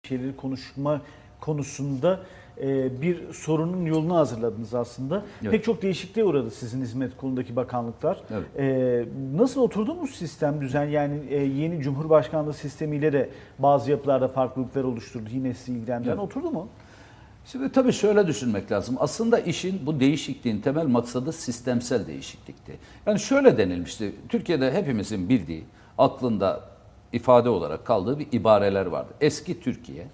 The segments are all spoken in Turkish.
şeyleri konuşma konusunda bir sorunun yolunu hazırladınız aslında. Evet. Pek çok değişikliğe uğradı sizin hizmet kolundaki bakanlıklar. Evet. Nasıl oturdu bu sistem, düzen? Yani yeni Cumhurbaşkanlığı sistemiyle de bazı yapılarda farklılıklar oluşturdu. Yine sizi ilgilendiren Evet. oturdu mu? Şimdi tabii şöyle düşünmek lazım. Aslında işin bu değişikliğin temel maksadı sistemsel değişiklikti. Yani şöyle denilmişti. Türkiye'de hepimizin bildiği, aklında ifade olarak kaldığı bir ibareler vardı. Eski Türkiye,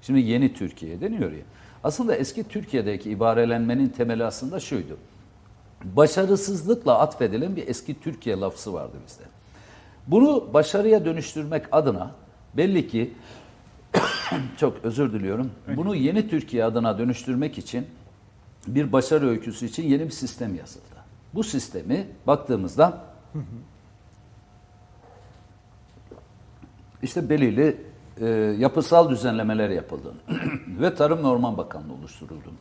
şimdi yeni Türkiye deniyor ya. Aslında eski Türkiye'deki ibarelenmenin temeli aslında şuydu. Başarısızlıkla atfedilen bir eski Türkiye lafzı vardı bizde. Bunu başarıya dönüştürmek adına belli ki çok özür diliyorum. Bunu yeni Türkiye adına dönüştürmek için bir başarı öyküsü için yeni bir sistem yazıldı. Bu sistemi baktığımızda işte belirli yapısal düzenlemeler yapıldı ve Tarım ve Orman Bakanlığı oluşturuldu.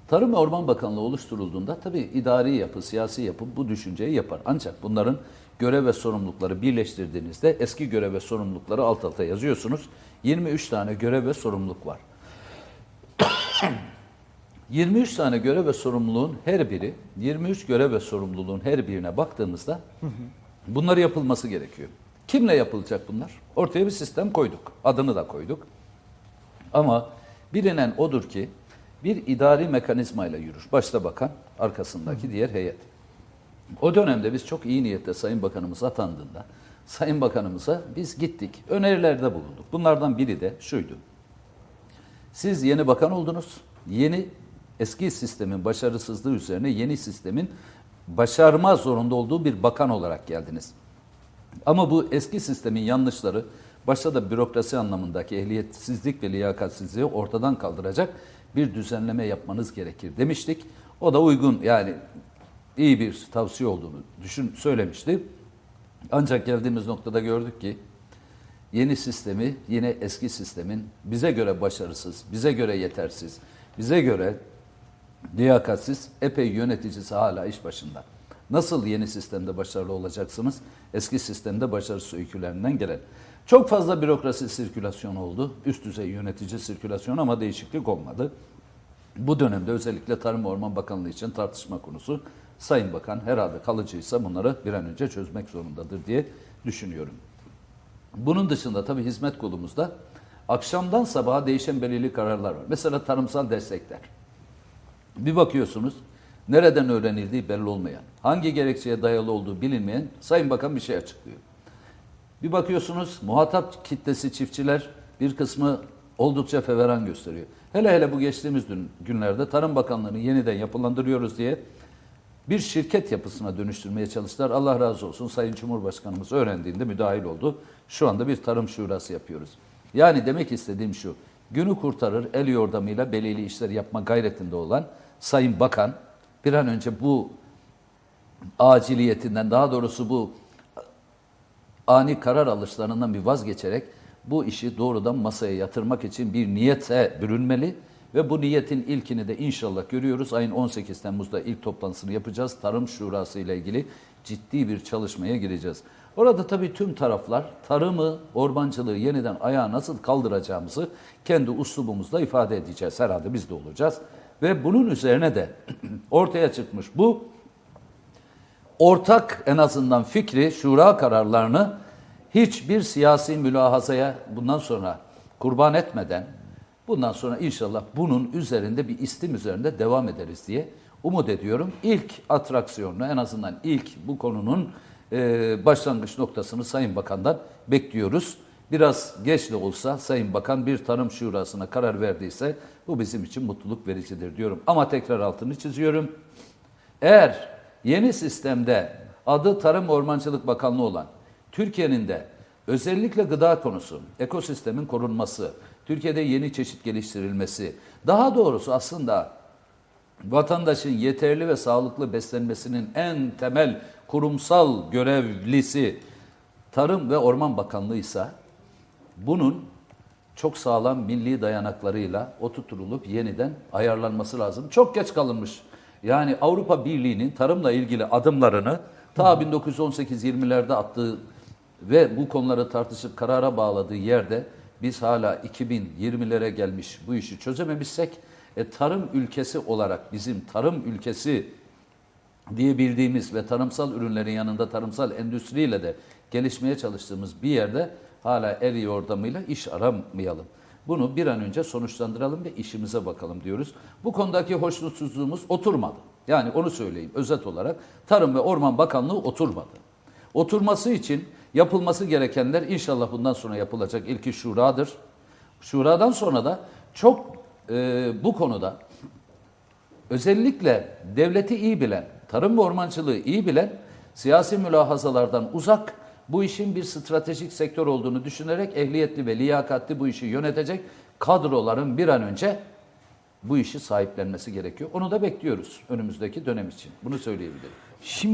Tarım ve Orman Bakanlığı oluşturulduğunda tabii idari yapı, siyasi yapı bu düşünceyi yapar. Ancak bunların görev ve sorumlulukları birleştirdiğinizde eski görev ve sorumlulukları alt alta yazıyorsunuz. 23 tane görev ve sorumluluk var. 23 tane görev ve sorumluluğun her biri, 23 görev ve sorumluluğun her birine baktığımızda bunları yapılması gerekiyor. Kimle yapılacak bunlar? Ortaya bir sistem koyduk. Adını da koyduk. Ama bilinen odur ki bir idari mekanizmayla yürür. Başta bakan, arkasındaki diğer heyet. O dönemde biz çok iyi niyetle Sayın Bakanımız atandığında Sayın Bakanımıza biz gittik, önerilerde bulunduk. Bunlardan biri de şuydu. Siz yeni bakan oldunuz, eski sistemin başarısızlığı üzerine yeni sistemin başarma zorunda olduğu bir bakan olarak geldiniz. Ama bu eski sistemin yanlışları, başta da bürokrasi anlamındaki ehliyetsizlik ve liyakatsizliği ortadan kaldıracak bir düzenleme yapmanız gerekir demiştik. O da uygun, yani iyi bir tavsiye olduğunu söylemişti. Ancak geldiğimiz noktada gördük ki yeni sistemi yine eski sistemin bize göre başarısız, bize göre yetersiz, bize göre liyakatsiz epey yöneticisi hala iş başında. Nasıl yeni sistemde başarılı olacaksınız? Eski sistemde başarısız öykülerinden gelen. Çok fazla bürokrasi sirkülasyonu oldu. Üst düzey yönetici sirkülasyonu ama değişiklik olmadı. Bu dönemde özellikle Tarım ve Orman Bakanlığı için tartışma konusu. Sayın Bakan herhalde kalıcıysa bunları bir an önce çözmek zorundadır diye düşünüyorum. Bunun dışında tabii hizmet kolumuzda akşamdan sabaha değişen belirli kararlar var. Mesela tarımsal destekler. Bir bakıyorsunuz nereden öğrenildiği belli olmayan, hangi gerekçeye dayalı olduğu bilinmeyen Sayın Bakan bir şey açıklıyor. Bir bakıyorsunuz muhatap kitlesi çiftçiler, bir kısmı oldukça feveran gösteriyor. Hele bu geçtiğimiz günlerde Tarım Bakanlığı'nı yeniden yapılandırıyoruz diye bir şirket yapısına dönüştürmeye çalıştılar. Allah razı olsun Sayın Cumhurbaşkanımız öğrendiğinde müdahil oldu. Şu anda bir tarım şurası yapıyoruz. Yani demek istediğim şu, günü kurtarır el yordamıyla belirli işler yapma gayretinde olan Sayın Bakan bir an önce bu aciliyetinden, daha doğrusu bu ani karar alışlarından bir vazgeçerek bu işi doğrudan masaya yatırmak için bir niyete bürünmeli ve bu niyetin ilkini de inşallah görüyoruz. Ayın 18 Temmuz'da ilk toplantısını yapacağız. Tarım Şurası ile ilgili ciddi bir çalışmaya gireceğiz. Orada tabii tüm taraflar tarımı, ormancılığı yeniden ayağa nasıl kaldıracağımızı kendi üslubumuzla ifade edeceğiz. Herhalde biz de olacağız. Ve bunun üzerine de ortaya çıkmış bu ortak en azından fikri, şura kararlarını hiçbir siyasi mülahazaya bundan sonra kurban etmeden, bundan sonra inşallah bunun üzerinde bir istim üzerinde devam ederiz diye umut ediyorum. İlk atraksiyonunu, en azından ilk bu konunun başlangıç noktasını Sayın Bakan'dan bekliyoruz. Biraz geç de olsa Sayın Bakan bir tarım şurasına karar verdiyse bu bizim için mutluluk vericidir diyorum. Ama tekrar altını çiziyorum. Eğer yeni sistemde adı Tarım ve Ormancılık Bakanlığı olan Türkiye'nin de özellikle gıda konusu, ekosistemin korunması, Türkiye'de yeni çeşit geliştirilmesi, daha doğrusu aslında vatandaşın yeterli ve sağlıklı beslenmesinin en temel kurumsal görevlisi Tarım ve Orman Bakanlığı ise bunun çok sağlam milli dayanaklarıyla oturtulup yeniden ayarlanması lazım. Çok geç kalınmış. Yani Avrupa Birliği'nin tarımla ilgili adımlarını ta 1918-20'lerde attığı ve bu konuları tartışıp karara bağladığı yerde biz hala 2020'lere gelmiş bu işi çözememişsek, tarım ülkesi olarak bizim tarım ülkesi diye bildiğimiz ve tarımsal ürünlerin yanında tarımsal endüstriyle de gelişmeye çalıştığımız bir yerde hala el yordamıyla iş aramayalım. Bunu bir an önce sonuçlandıralım ve işimize bakalım diyoruz. Bu konudaki hoşnutsuzluğumuz oturmadı. Yani onu söyleyeyim özet olarak, Tarım ve Orman Bakanlığı oturmadı. Oturması için yapılması gerekenler inşallah bundan sonra yapılacak ilki şuradır. Şuradan sonra da çok bu konuda özellikle devleti iyi bilen, tarım ve ormancılığı iyi bilen, siyasi mülahazalardan uzak, bu işin bir stratejik sektör olduğunu düşünerek ehliyetli ve liyakatli bu işi yönetecek kadroların bir an önce bu işi sahiplenmesi gerekiyor. Onu da bekliyoruz önümüzdeki dönem için. Bunu söyleyebilirim. Şimdi